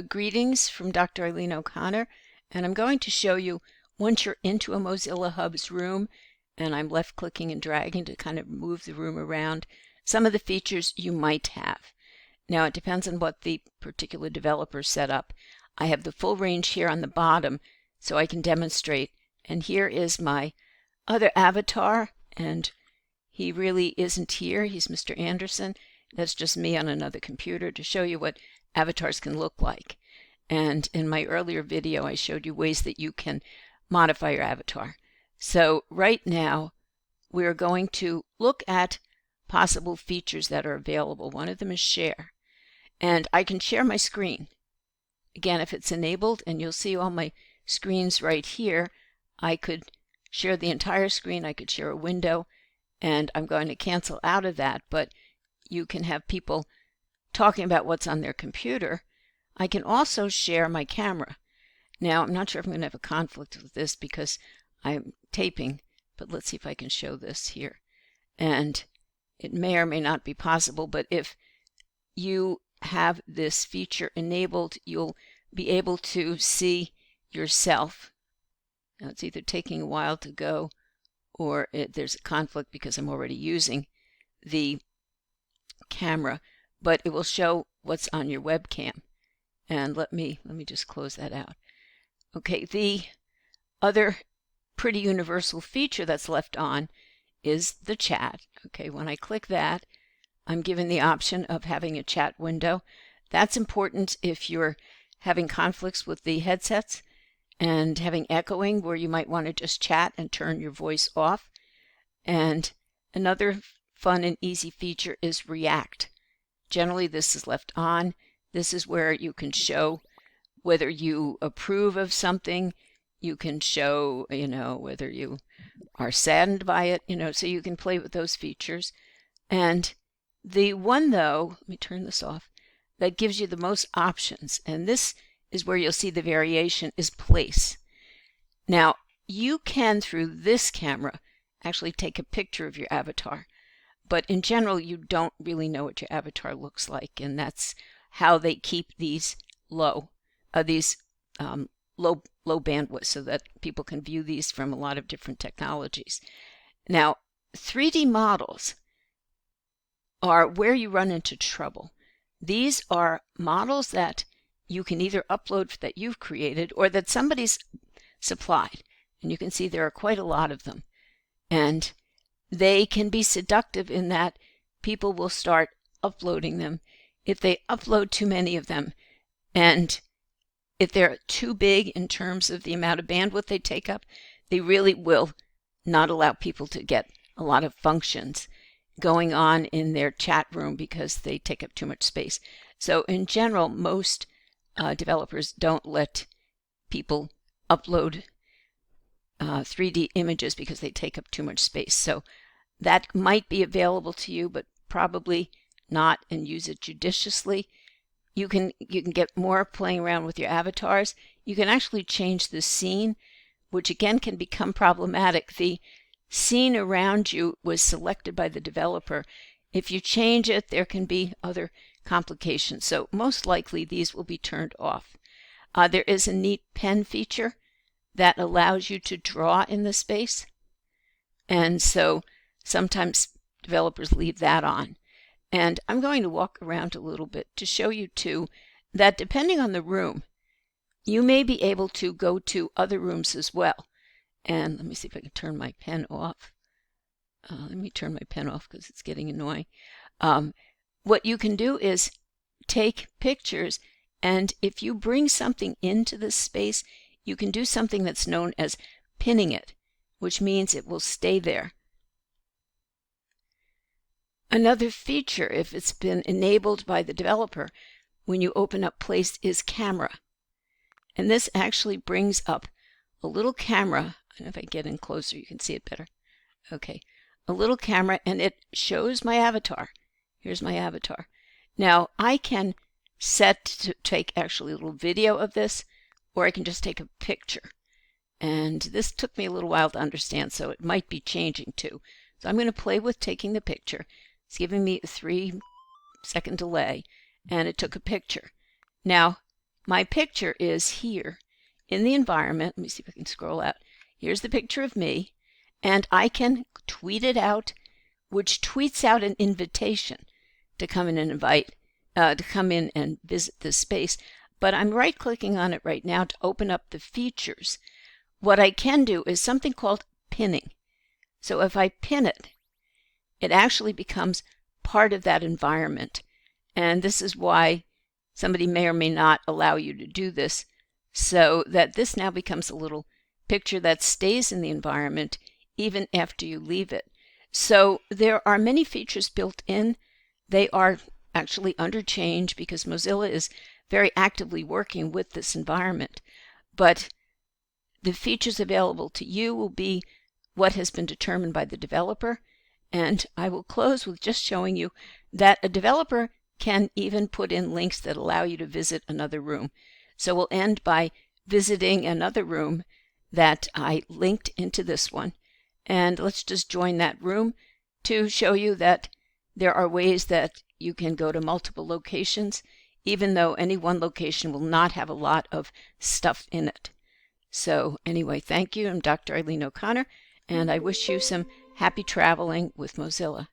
Greetings from Dr. Eileen O'Connor, and I'm going to show you once you're into a Mozilla Hubs room, and I'm left clicking and dragging to kind of move the room around, some of the features you might have. Now it depends on what the particular developer set up. I have the full range here on the bottom so I can demonstrate, and here is my other avatar, and he really isn't here. He's Mr. Anderson. That's just me on another computer to show you what avatars can look like. And in my earlier video, I showed you ways that you can modify your avatar. So right now, we're going to look at possible features that are available. One of them is share. And I can share my screen. Again, if it's enabled, and you'll see all my screens right here, I could share the entire screen. I could share a window, and I'm going to cancel out of that, but you can have people talking about what's on their computer. I can also share my camera. Now, I'm not sure if I'm going to have a conflict with this because I'm taping, but let's see if I can show this here. And it may or may not be possible, but if you have this feature enabled, you'll be able to see yourself. Now, it's either taking a while to go or there's a conflict because I'm already using the camera, but it will show what's on your webcam. And let me just close that out. Okay, the other pretty universal feature that's left on is the chat. Okay, when I click that, I'm given the option of having a chat window. That's important if you're having conflicts with the headsets and having echoing where you might want to just chat and turn your voice off. And another fun and easy feature is React. Generally, this is left on. This is where you can show whether you approve of something. You can show, whether you are saddened by it, so you can play with those features. And the one, though, let me turn this off, that gives you the most options, and this is where you'll see the variation, is place. Now, you can, through this camera, actually take a picture of your avatar. But in general, you don't really know what your avatar looks like, and that's how they keep these low bandwidth so that people can view these from a lot of different technologies. Now, 3D models are where you run into trouble. These are models that you can either upload that you've created or that somebody's supplied. And you can see there are quite a lot of them. And they can be seductive in that people will start uploading them. If they upload too many of them, and if they're too big in terms of the amount of bandwidth they take up, they really will not allow people to get a lot of functions going on in their chat room because they take up too much space. So in general, most developers don't let people upload 3D images because they take up too much space. So that might be available to you, but probably not, and use it judiciously. You can get more playing around with your avatars. You can actually change the scene, which again can become problematic. The scene around you was selected by the developer. If you change it, there can be other complications. So most likely these will be turned off. There is a neat pen feature that allows you to draw in the space. And so sometimes developers leave that on. And I'm going to walk around a little bit to show you too that depending on the room, you may be able to go to other rooms as well. And let me see if I can turn my pen off. Let me turn my pen off because it's getting annoying. What you can do is take pictures, and if you bring something into this space, you can do something that's known as pinning it, which means it will stay there. Another feature, if it's been enabled by the developer, when you open up Place, is camera. And this actually brings up a little camera. I don't know if I get in closer, you can see it better. Okay, a little camera, and it shows my avatar. Here's my avatar. Now, I can set to take actually a little video of this, or I can just take a picture. And this took me a little while to understand, so it might be changing too. So I'm going to play with taking the picture. It's giving me a 3-second delay, and it took a picture. Now, my picture is here in the environment. Let me see if I can scroll out. Here's the picture of me, and I can tweet it out, which tweets out an invitation to come in and visit this space. But I'm right-clicking on it right now to open up the features. What I can do is something called pinning. So if I pin it, it actually becomes part of that environment. And this is why somebody may or may not allow you to do this, so that this now becomes a little picture that stays in the environment even after you leave it. So there are many features built in. They are actually under change because Mozilla is very actively working with this environment. But the features available to you will be what has been determined by the developer. And I will close with just showing you that a developer can even put in links that allow you to visit another room. So we'll end by visiting another room that I linked into this one. And let's just join that room to show you that there are ways that you can go to multiple locations, even though any one location will not have a lot of stuff in it. So anyway, thank you. I'm Dr. Eileen O'Connor, and I wish you some happy traveling with Mozilla.